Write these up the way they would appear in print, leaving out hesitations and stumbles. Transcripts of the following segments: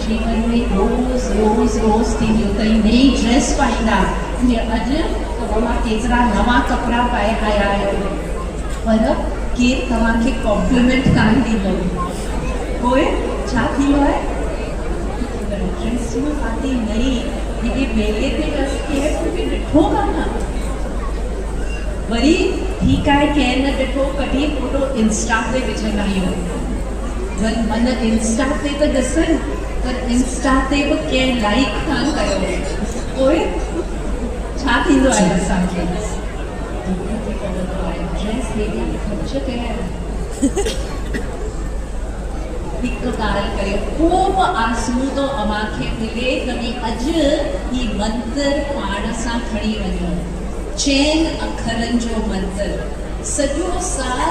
जीवन में रोज़ रोज़ रोज़ थींदियूं अथई नई ड्रेस पाईंदा जीअं अॼु तव्हां केतिरा नवां कपिड़ा पाए आया आहियो पर केरु तव्हांखे कॉम्प्लीमेंट कान ॾींदो पोइ छा थींदो आहे ड्रेस में पाती नई हेॾे मेले ते वियसि केरु मूंखे ॾिठो कान वरी ठीकु आहे कंहिं न ॾिठो कॾहिं फोटो इंस्टा ते विझंदा आहियूं वरी मन इंस्टा ते त ॾिसनि पर इंस्टा ते बि कंहिं लाइक कान कयो पोइ छा थींदो आहे असांखे ड्रेस हेॾी ख़र्च कया हिकु ॻाल्हि कयो को बि आज़मूदो अव्हांखे मिले तॾहिं अॼु ही मंत्र पाण सां खणी वञो 6 अखरनि जो मंत्र सॼो साल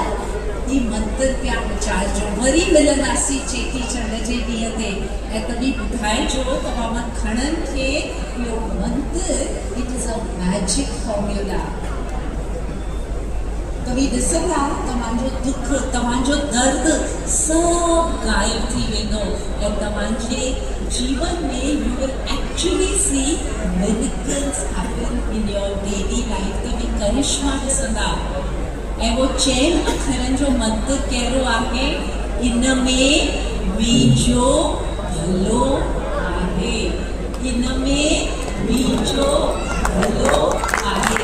ही मंत्र पिया उचारजो वरी मिलंदासीं चेटी चंड जे ॾींहं ते ऐं तॾहिं ॿुधाइजो तव्हां मां खणनि खे इहो मंत्र it is a magic formula तव्हीं ॾिसंदा तव्हांजो दुख तव्हांजो दर्द सभु गायब थी वेंदो ऐं तव्हांजे जीवन में U will actually see miracles happen in your daily life तव्हीं करिश्मा ॾिसंदा ऐं वो 6 अखरनि जो मंत्र कहिड़ो आहे इन में मुंहिंजो भलो आहे इन में मुंहिंजो भलो आहे